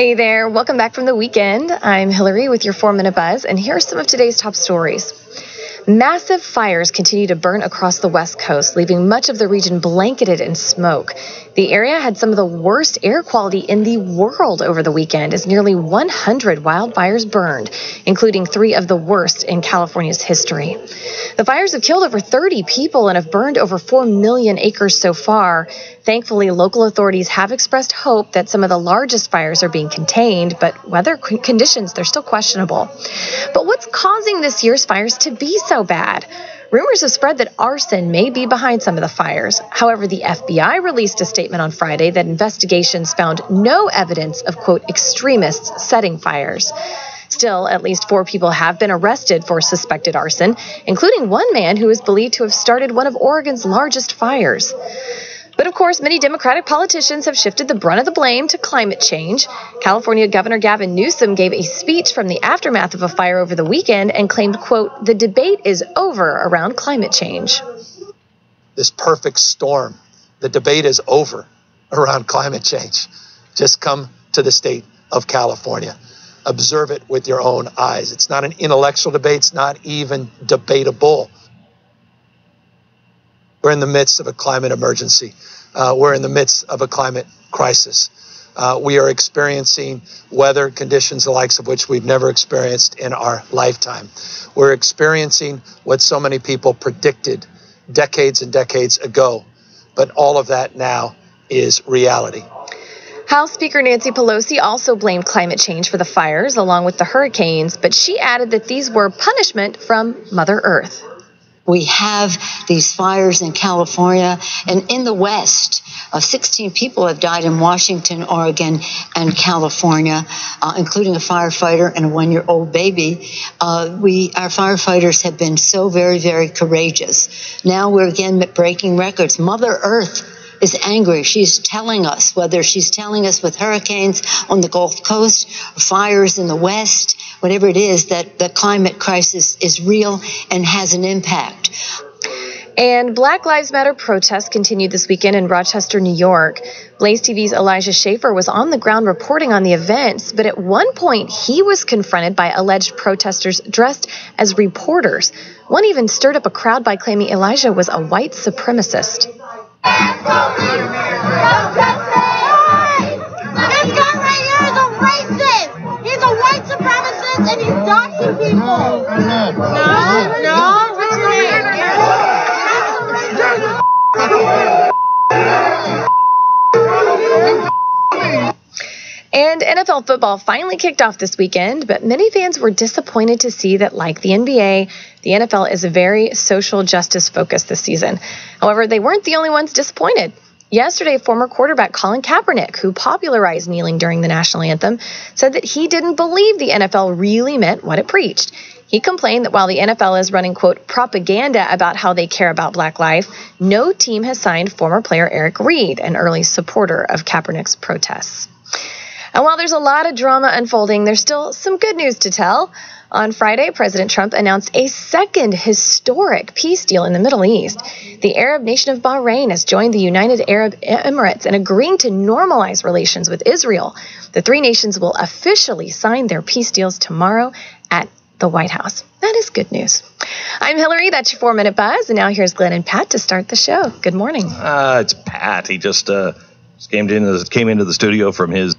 Hey there, welcome back from the weekend. I'm Hillary with your 4-Minute Buzz, and here are some of today's top stories. Massive fires continue to burn across the West Coast, leaving much of the region blanketed in smoke. The area had some of the worst air quality in the world over the weekend as nearly 100 wildfires burned, including 3 of the worst in California's history. The fires have killed over 30 people and have burned over 4 million acres so far. Thankfully, local authorities have expressed hope that some of the largest fires are being contained, but weather conditions, they're still questionable. But what's causing this year's fires to be so bad? Rumors have spread that arson may be behind some of the fires. However, the FBI released a statement on Friday that investigations found no evidence of, quote, extremists setting fires. Still, at least 4 people have been arrested for suspected arson, including one man who is believed to have started one of Oregon's largest fires. But of course, many Democratic politicians have shifted the brunt of the blame to climate change. California Governor Gavin Newsom gave a speech from the aftermath of a fire over the weekend and claimed, quote, the debate is over around climate change. This perfect storm, the debate is over around climate change. Just come to the state of California. Observe it with your own eyes. It's not an intellectual debate. It's not even debatable. We're in the midst of a climate emergency. We're in the midst of a climate crisis. We are experiencing weather conditions the likes of which we've never experienced in our lifetime. We're experiencing what so many people predicted decades and decades ago, but all of that now is reality. House Speaker Nancy Pelosi also blamed climate change for the fires along with the hurricanes, but she added that these were punishment from Mother Earth. We have these fires in California and in the West. 16 people have died in Washington, Oregon, and California, including a firefighter and a 1-year-old baby. Our firefighters have been so very, very courageous. Now we're again breaking records. Mother Earth is angry. She's telling us, whether she's telling us with hurricanes on the Gulf Coast, fires in the West, whatever it is, that the climate crisis is real and has an impact. And Black Lives Matter protests continued this weekend in Rochester, New York. Blaze TV's Elijah Schaefer was on the ground reporting on the events, but at one point he was confronted by alleged protesters dressed as reporters. One even stirred up a crowd by claiming Elijah was a white supremacist. This guy right here is a racist. He's a white supremacist and he's doxing people. No, what's your name? And NFL football finally kicked off this weekend, but many fans were disappointed to see that, like the NBA, the NFL is very social justice focused this season. However, they weren't the only ones disappointed. Yesterday, former quarterback Colin Kaepernick, who popularized kneeling during the national anthem, said that he didn't believe the NFL really meant what it preached. He complained that while the NFL is running, quote, propaganda about how they care about Black life, no team has signed former player Eric Reid, an early supporter of Kaepernick's protests. And while there's a lot of drama unfolding, there's still some good news to tell. On Friday, President Trump announced a second historic peace deal in the Middle East. The Arab nation of Bahrain has joined the United Arab Emirates in agreeing to normalize relations with Israel. The 3 nations will officially sign their peace deals tomorrow at the White House. That is good news. I'm Hillary. That's your 4-Minute Buzz. And now here's Glenn and Pat to start the show. Good morning. It's Pat. He just came into the studio from his